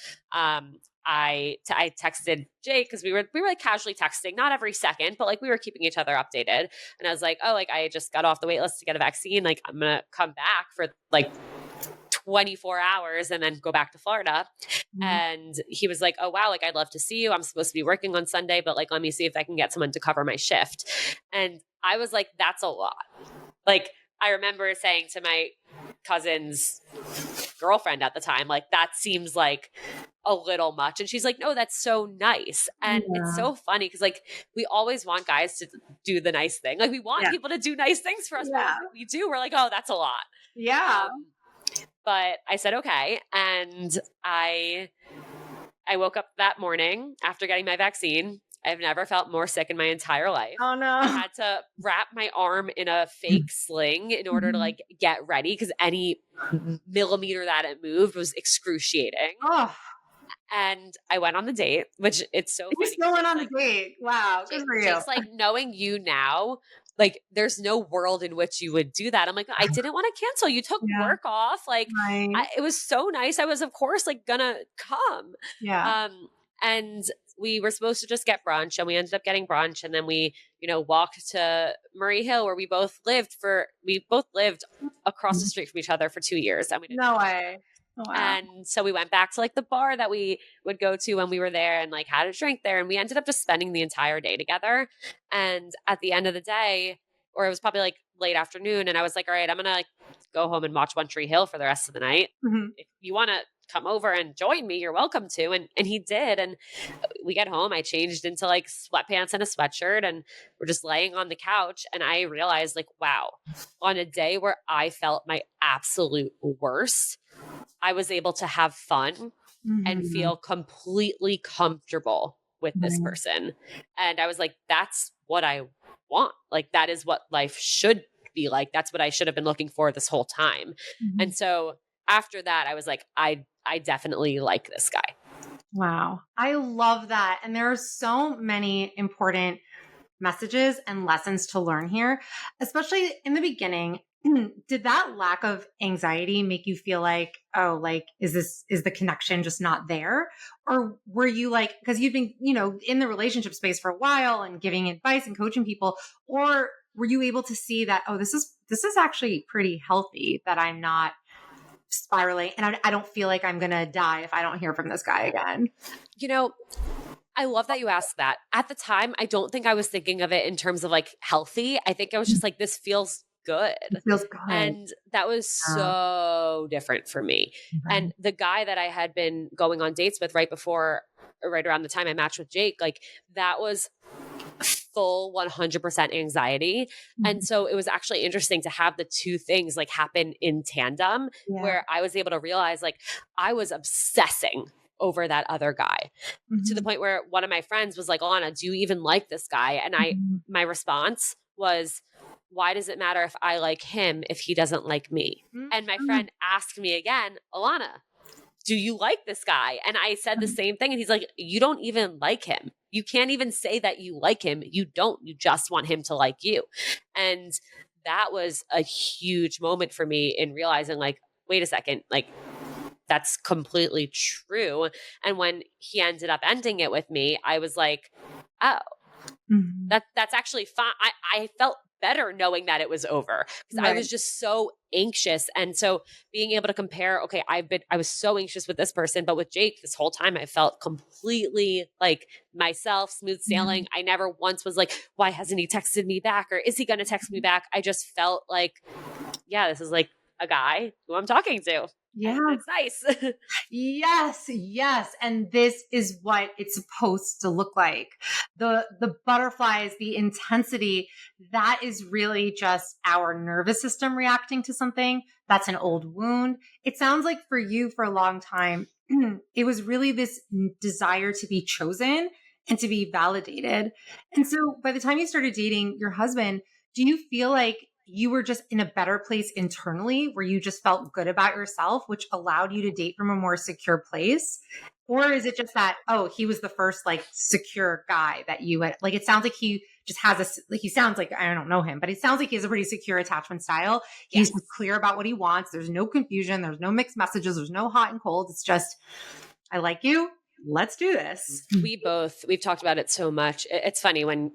I texted Jake because we were like casually texting, not every second, but like we were keeping each other updated. And I was like, oh, like I just got off the wait list to get a vaccine. Like I'm going to come back for like 24 hours and then go back to Florida. Mhm. And he was like, oh, wow, like I'd love to see you. I'm supposed to be working on Sunday, but like, let me see if I can get someone to cover my shift. And I was like, that's a lot. Like, I remember saying to my cousin's girlfriend at the time, like, that seems like a little much. And she's like, no, that's so nice. And it's so funny because like we always want guys to do the nice thing. Like we want people to do nice things for us. But when we do, we're like, oh, that's a lot. Yeah. But I said, okay. And I woke up that morning after getting my vaccine. I've never felt more sick in my entire life. Oh no. I had to wrap my arm in a fake sling in order to like get ready because any millimeter that it moved was excruciating. Oh. And I went on the date, which it's so funny. You still went on the date. Wow. Good for you. Jake's like, knowing you now, like there's no world in which you would do that. I'm like, I didn't want to cancel. You took work off. Like it was so nice. I was of course like gonna come. Yeah. And we were supposed to just get brunch and we ended up getting brunch. And then we, walked to Murray Hill where we both lived across the street from each other for 2 years. And we didn't No way. Oh, wow. And so we went back to like the bar that we would go to when we were there and like had a drink there. And we ended up just spending the entire day together. And at the end of the day, or it was probably like late afternoon, and I was like, all right, I'm going to like go home and watch One Tree Hill for the rest of the night. Mm-hmm. If you want to come over and join me, you're welcome to. And he did. And we get home, I changed into like sweatpants and a sweatshirt and we're just laying on the couch. And I realized like, wow, on a day where I felt my absolute worst, I was able to have fun and feel completely comfortable with this person. And I was like, that's what I want. Like, that is what life should be like. That's what I should have been looking for this whole time. And so after that, I was like, I definitely like this guy. Wow. I love that. And there are so many important messages and lessons to learn here, especially in the beginning. Did that lack of anxiety make you feel like, oh, like, is the connection just not there? Or were you like, because you've been, in the relationship space for a while and giving advice and coaching people, or were you able to see that, oh, this is actually pretty healthy, that I'm not spiraling and I don't feel like I'm going to die if I don't hear from this guy again? I love that you asked that. At the time, I don't think I was thinking of it in terms of like healthy. I think I was just like, this feels good. It feels good. And that was so different for me. And the guy that I had been going on dates with right around the time I matched with Jake, like that was full 100% anxiety. And so it was actually interesting to have the two things like happen in tandem, where I was able to realize like I was obsessing over that other guy to the point where one of my friends was like, Ilana, do you even like this guy? And my response was, why does it matter if I like him if he doesn't like me? And my friend asked me again, Ilana, do you like this guy? And I said the same thing. And he's like, you don't even like him. You can't even say that you like him. You don't. You just want him to like you. And that was a huge moment for me in realizing like, wait a second, like that's completely true. And when he ended up ending it with me, I was like, oh, that's actually fine. I felt better knowing that it was over because I was just so anxious. And so being able to compare, okay, I was so anxious with this person, but with Jake this whole time, I felt completely like myself, smooth sailing. I never once was like, why hasn't he texted me back? Or is he going to text me back? I just felt like, yeah, this is like a guy who I'm talking to. Yeah. And it's nice. Yes. And this is what it's supposed to look like. The butterflies, the intensity, that is really just our nervous system reacting to something. That's an old wound. It sounds like for you for a long time, it was really this desire to be chosen and to be validated. And so by the time you started dating your husband, do you feel like you were just in a better place internally where you just felt good about yourself, which allowed you to date from a more secure place? Or is it just that, oh, he was the first like secure guy that you had, like, it sounds like he just has he sounds like, I don't know him, but it sounds like he has a pretty secure attachment style. He's clear about what he wants. There's no confusion. There's no mixed messages. There's no hot and cold. It's just, I like you. let's do this. We've talked about it so much. It's funny when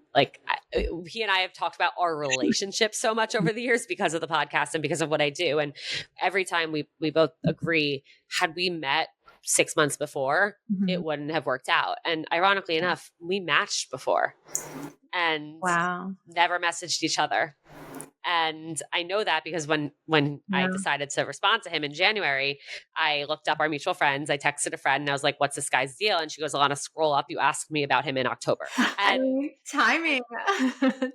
he and I have talked about our relationship so much over the years because of the podcast and because of what I do. And every time we both agree, had we met 6 months before, it wouldn't have worked out. And ironically enough, we matched before and never messaged each other. And I know that because when I decided to respond to him in January, I looked up our mutual friends. I texted a friend and I was like, what's this guy's deal? And she goes, Ilana, scroll up. You asked me about him in October. And timing.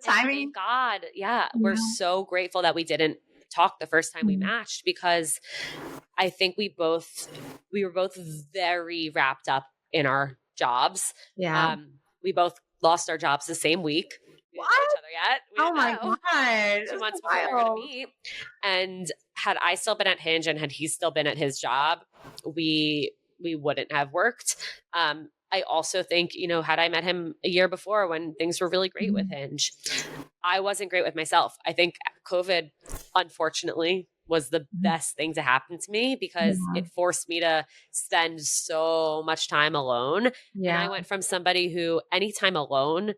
Thank God. Yeah. We're so grateful that we didn't talk the first time we matched, because I think we were both very wrapped up in our jobs. Yeah. We both lost our jobs the same week. We didn't know each other yet. Oh my God. 2 months before we were going to meet. And had I still been at Hinge and had he still been at his job, we wouldn't have worked. I also think, had I met him a year before when things were really great with Hinge, I wasn't great with myself. I think COVID, unfortunately, was the best thing to happen to me because it forced me to spend so much time alone. Yeah. And I went from somebody who anytime alone,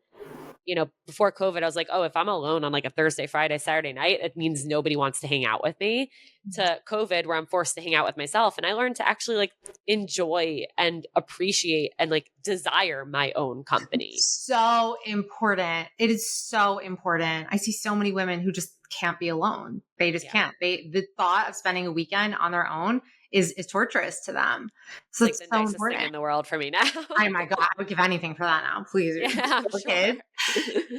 before COVID, I was like, oh, if I'm alone on like a Thursday, Friday, Saturday night, it means nobody wants to hang out with me, to COVID where I'm forced to hang out with myself. And I learned to actually like enjoy and appreciate and like desire my own company. So important. It is so important. I see so many women who just can't be alone. They just can't. The thought of spending a weekend on their own is torturous to them. So it's like the nicest thing in the world for me now. Oh my God. I would give anything for that now. Please. Yeah, sure.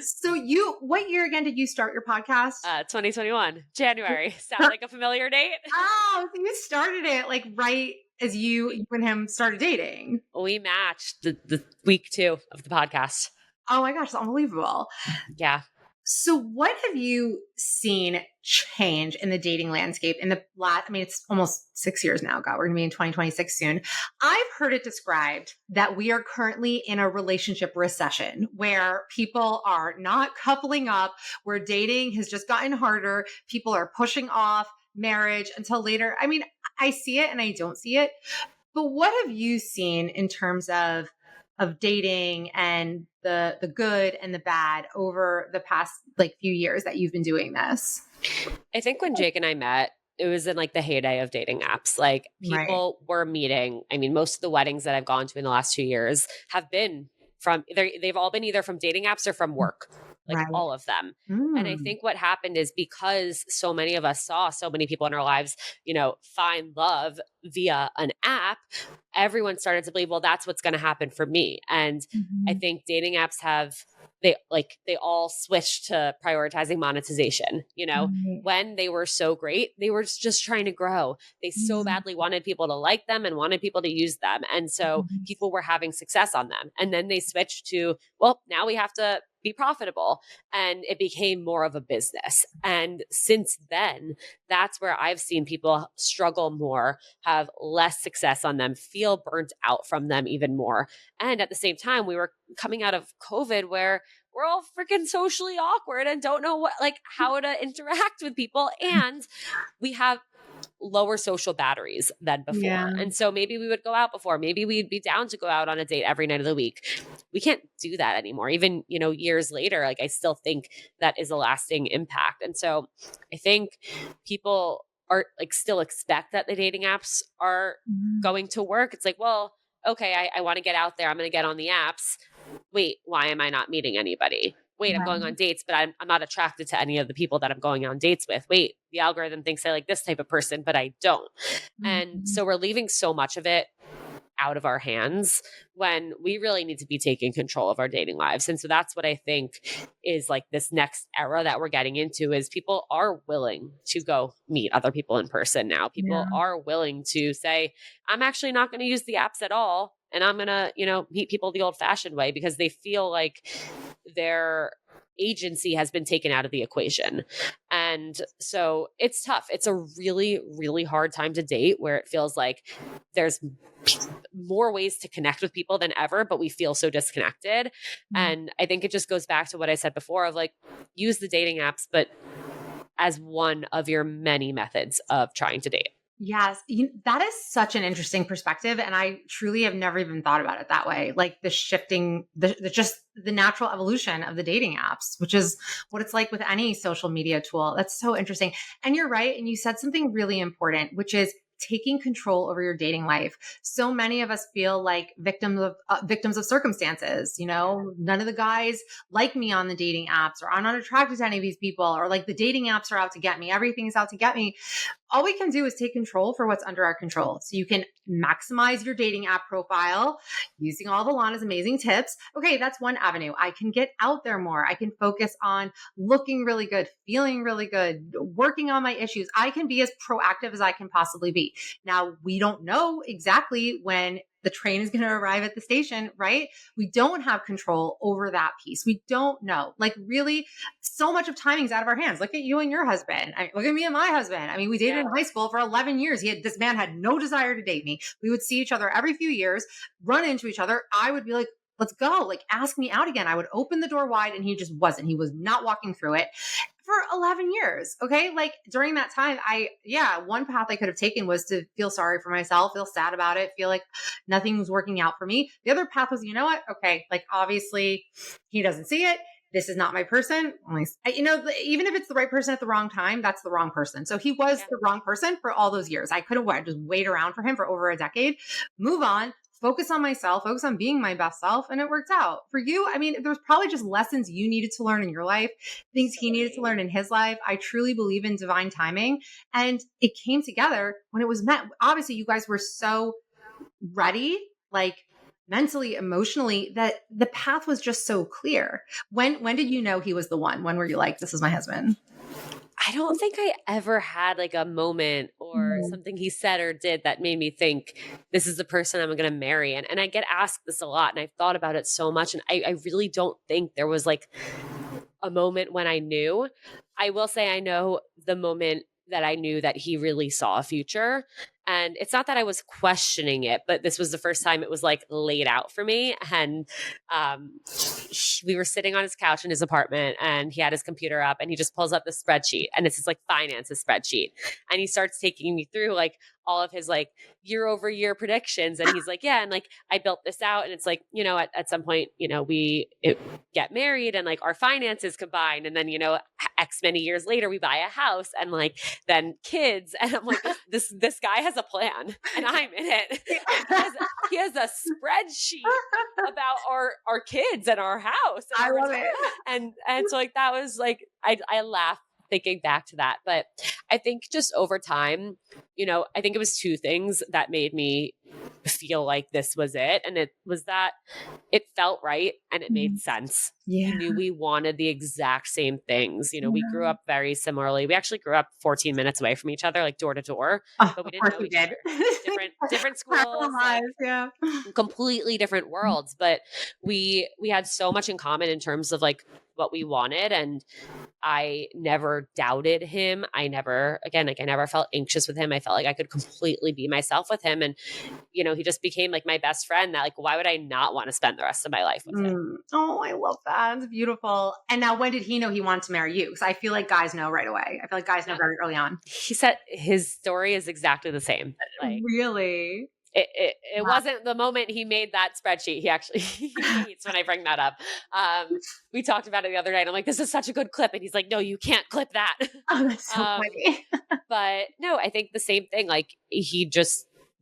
So what year again did you start your podcast? 2021, January. Sound like a familiar date? Oh, so you started it like right as you and him started dating. We matched the week 2 of the podcast. Oh my gosh, it's unbelievable. Yeah. So what have you seen change in the dating landscape in the last, it's almost 6 years now. God, we're going to be in 2026 soon. I've heard it described that we are currently in a relationship recession where people are not coupling up, where dating has just gotten harder. People are pushing off marriage until later. I see it and I don't see it. But what have you seen in terms of dating and the good and the bad over the past few years that you've been doing this? I think when Jake and I met, it was in like the heyday of dating apps. Like people were meeting. Most of the weddings that I've gone to in the last 2 years have been they've all been either from dating apps or from work. All of them. And I think what happened is because so many of us saw so many people in our lives, find love via an app, everyone started to believe, well, that's what's going to happen for me. And I think dating apps they all switched to prioritizing monetization. When they were so great, they were just trying to grow. They so badly wanted people to like them and wanted people to use them. And so people were having success on them. And then they switched to, well, now we have to be profitable. And it became more of a business. And since then, that's where I've seen people struggle more, have less success on them, feel burnt out from them even more. And at the same time, we were coming out of COVID where we're all freaking socially awkward and don't know how to interact with people. And we have lower social batteries than before. Yeah. And so maybe we would go out before. Maybe we'd be down to go out on a date every night of the week. We can't do that anymore. Even, years later, I still think that is a lasting impact. And so I think people are still expect that the dating apps are going to work. It's like, well, okay, I want to get out there. I'm going to get on the apps. Wait, why am I not meeting anybody? Wait, I'm going on dates, but I'm not attracted to any of the people that I'm going on dates with. Wait, the algorithm thinks I like this type of person, but I don't. And so we're leaving so much of it out of our hands when we really need to be taking control of our dating lives. And so that's what I think is this next era that we're getting into is people are willing to go meet other people in person now. People are willing to say, I'm actually not going to use the apps at all. And I'm going to, meet people the old fashioned way because they feel like their agency has been taken out of the equation. And so it's tough. It's a really, really hard time to date where it feels like there's more ways to connect with people than ever, but we feel so disconnected. And I think it just goes back to what I said before of use the dating apps, but as one of your many methods of trying to date. Yes, that is such an interesting perspective. And I truly have never even thought about it that way. Like the shifting, just the natural evolution of the dating apps, which is what it's like with any social media tool. That's so interesting. And you're right. And you said something really important, which is taking control over your dating life. So many of us feel like victims of circumstances. None of the guys like me on the dating apps, or I'm not attracted to any of these people, or like the dating apps are out to get me. Everything's out to get me. All we can do is take control for what's under our control. So you can maximize your dating app profile using all of Ilana's amazing tips. Okay, that's one avenue. I can get out there more. I can focus on looking really good, feeling really good, working on my issues. I can be as proactive as I can possibly be. Now, we don't know exactly when the train is going to arrive at the station, right? We don't have control over that piece. We don't know. Like really, so much of timing's out of our hands. Look at you and your husband. Look at me and my husband. I mean, we dated in high school for 11 years. This man had no desire to date me. We would see each other every few years, run into each other. I would be like, let's go. Like, ask me out again. I would open the door wide and he just wasn't. He was not walking through it for 11 years. Okay. Like during that time, one path I could have taken was to feel sorry for myself, feel sad about it, feel like nothing was working out for me. The other path was, you know what? Okay. Like obviously he doesn't see it. This is not my person. Even if it's the right person at the wrong time, that's the wrong person. So he was the wrong person for all those years. I could have just wait around for him for over a decade, move on, focus on myself, focus on being my best self. And it worked out for you. I mean, there's probably just lessons you needed to learn in your life, things he needed to learn in his life. I truly believe in divine timing. And it came together when it was meant. Obviously, you guys were so ready, like mentally, emotionally, that the path was just so clear. When did you know he was the one? When were you like, this is my husband? I don't think I ever had like a moment or something he said or did that made me think this is the person I'm going to marry. And I get asked this a lot and I've thought about it so much. And I really don't think there was like a moment when I knew. I will say I know the moment that I knew that he really saw a future. And it's not that I was questioning it, but this was the first time it was like laid out for me. And we were sitting on his couch in his apartment and he had his computer up and he just pulls up the spreadsheet and it's his like finances spreadsheet. And he starts taking me through like all of his like year over year predictions. And he's like, yeah. And like, I built this out and it's like, at some point, we get married and like our finances combine. And then, X many years later, we buy a house and like then kids. And I'm like, this guy has a plan and I'm in it. He has a spreadsheet about our kids and our house. And I love it. And so like, that was like, I laughed thinking back to that. But I think just over time, I think it was two things that made me feel like this was it. And it was that it felt right and it made sense. Yeah. We knew we wanted the exact same things. We grew up very similarly. We actually grew up 14 minutes away from each other, like door to door, but we didn't know each other. Different schools, like, completely different worlds. But we had so much in common in terms of like what we wanted. And I never doubted him. I never felt anxious with him. I felt like I could completely be myself with him. And, he just became like my best friend that like, why would I not want to spend the rest of my life with him? Oh, I love that. It's beautiful. And now when did he know he wanted to marry you? Because I feel like guys know right away. I feel like guys know very early on. He said his story is exactly the same. Like, really? It wasn't the moment he made that spreadsheet. He actually hates when I bring that up. We talked about it the other night. I'm like, this is such a good clip. And he's like, no, you can't clip that. Oh, that's so funny. But no, I think the same thing. Like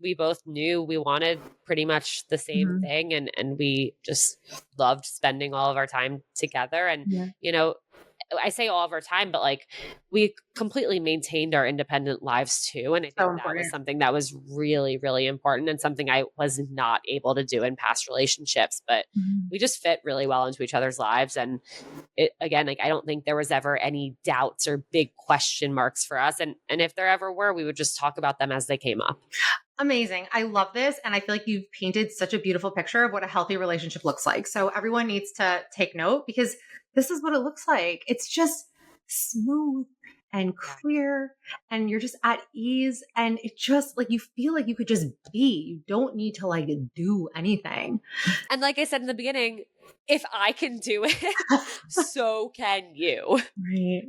we both knew we wanted pretty much the same thing. And we just loved spending all of our time together. And, I say all of our time, but like we completely maintained our independent lives too. And I think that was something that was really, really important and something I was not able to do in past relationships, but we just fit really well into each other's lives. And it, again, like I don't think there was ever any doubts or big question marks for us. And if there ever were, we would just talk about them as they came up. Amazing. I love this. And I feel like you've painted such a beautiful picture of what a healthy relationship looks like. So everyone needs to take note because this is what it looks like. It's just smooth and clear and you're just at ease. And it just like, you feel like you could just be, you don't need to like do anything. And like I said in the beginning, if I can do it, so can you. Right.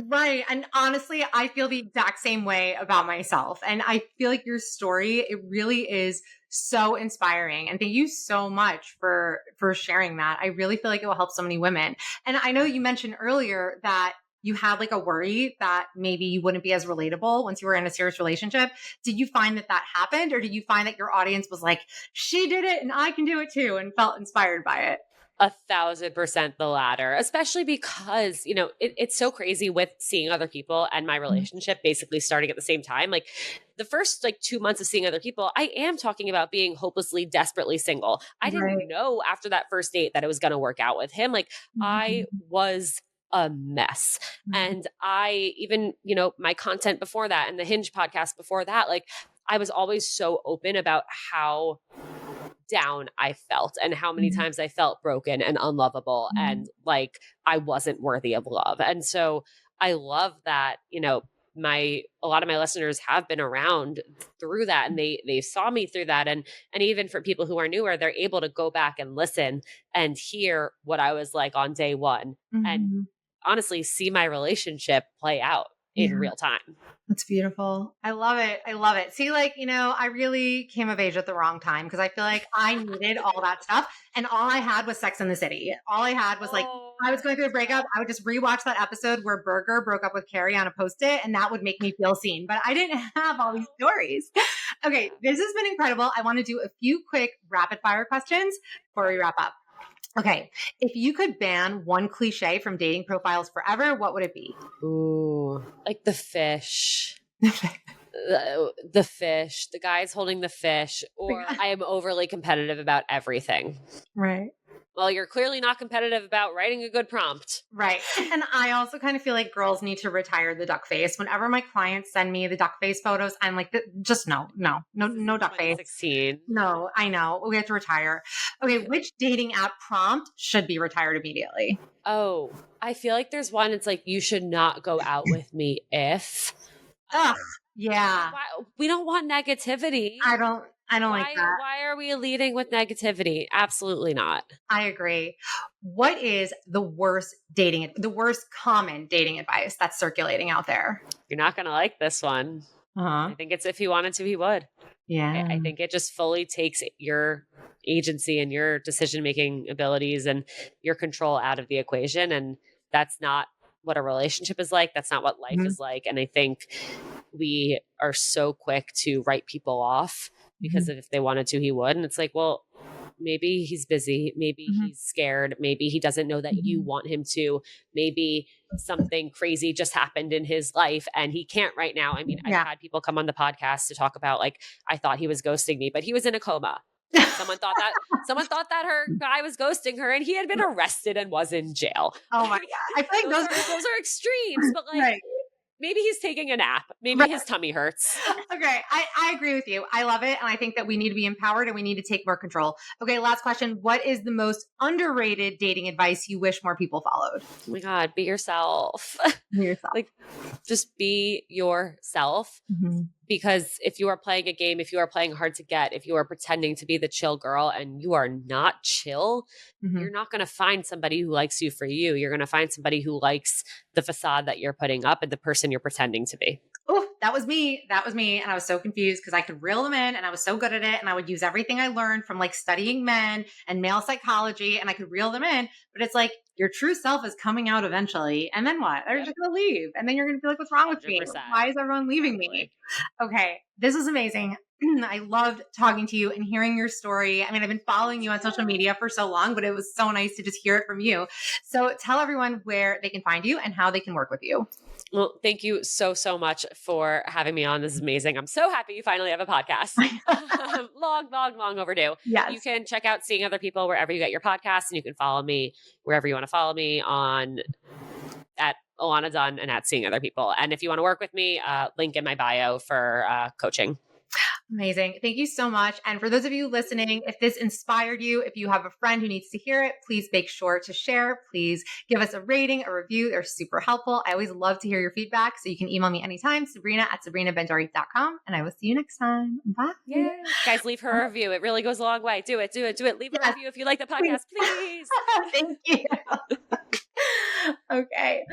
Right. And honestly, I feel the exact same way about myself. And I feel like your story, it really is so inspiring. And thank you so much for sharing that. I really feel like it will help so many women. And I know you mentioned earlier that you had like a worry that maybe you wouldn't be as relatable once you were in a serious relationship. Did you find that happened, or did you find that your audience was like, she did it and I can do it too, and felt inspired by it? 1,000% the latter, especially because, it's so crazy with seeing other people and my relationship basically starting at the same time. Like the first 2 months of seeing other people, I am talking about being hopelessly, desperately single. I didn't know after that first date that it was going to work out with him. Like I was a mess. And I even, my content before that and the Hinge podcast before that, like I was always so open about how down I felt and how many times I felt broken and unlovable and like I wasn't worthy of love. And so I love that, a lot of my listeners have been around through that, and they saw me through that. And even for people who are newer, they're able to go back and listen and hear what I was like on day one and honestly see my relationship play out in real time. That's beautiful. I love it. I love it. See, I really came of age at the wrong time, because I feel like I needed all that stuff. And all I had was Sex in the City. All I had was I was going through a breakup. I would just rewatch that episode where Berger broke up with Carrie on a Post-it, and that would make me feel seen. But I didn't have all these stories. Okay. This has been incredible. I want to do a few quick rapid fire questions before we wrap up. Okay. If you could ban one cliche from dating profiles forever, what would it be? Ooh, like the fish. The fish, the guy's holding the fish, or I am overly competitive about everything. Right. Well, you're clearly not competitive about writing a good prompt. Right. And I also kind of feel like girls need to retire the duck face. Whenever my clients send me the duck face photos, I'm like, just no duck face. 2016. No, I know. We have to retire. Okay. Which dating app prompt should be retired immediately? Oh, I feel like there's one. It's like, you should not go out with me if. Ugh. Yeah. We don't want negativity. I don't like that. Why are we leading with negativity? Absolutely not. I agree. What is the worst common dating advice that's circulating out there? You're not going to like this one. I think it's, if he wanted to, he would. Yeah. I think it just fully takes your agency and your decision-making abilities and your control out of the equation. And that's not what a relationship is like. That's not what life is like. And I think we are so quick to write people off because if they wanted to, he would. And it's like, well, maybe he's busy. Maybe he's scared. Maybe he doesn't know that you want him to. Maybe something crazy just happened in his life and he can't right now. I mean, I've had people come on the podcast to talk about, like, I thought he was ghosting me, but he was in a coma. Someone thought that her guy was ghosting her, and he had been arrested and was in jail. Oh my God. I feel like those are extremes, but like, maybe he's taking a nap. Maybe his tummy hurts. Okay. I agree with you. I love it. And I think that we need to be empowered and we need to take more control. Okay. Last question. What is the most underrated dating advice you wish more people followed? Oh my God. Be yourself. Be yourself. Like, just be yourself. Because if you are playing a game, if you are playing hard to get, if you are pretending to be the chill girl and you are not chill, you're not going to find somebody who likes you for you. You're going to find somebody who likes the facade that you're putting up and the person you're pretending to be. Oh, that was me. And I was so confused because I could reel them in and I was so good at it. And I would use everything I learned from studying men and male psychology, and I could reel them in. But it's like, your true self is coming out eventually. And then what? They're just going to leave. And then you're going to be like, what's wrong with me? Why is everyone leaving me? Okay. This is amazing. I loved talking to you and hearing your story. I mean, I've been following you on social media for so long, but it was so nice to just hear it from you. So tell everyone where they can find you and how they can work with you. Well, thank you so, so much for having me on. This is amazing. I'm so happy you finally have a podcast. long overdue. Yes. You can check out Seeing Other People wherever you get your podcasts, and you can follow me wherever you want to follow me on at Ilana Dunn and at Seeing Other People. And if you want to work with me, link in my bio for coaching. Amazing. Thank you so much. And for those of you listening, if this inspired you, if you have a friend who needs to hear it, please make sure to share. Please give us a rating, a review. They're super helpful. I always love to hear your feedback. So you can email me anytime, Sabrina@sabrinabenjari.com. And I will see you next time. Bye. Yeah. Guys, leave her a review. It really goes a long way. Do it. Leave a review if you like the podcast, please. Thank you. Okay.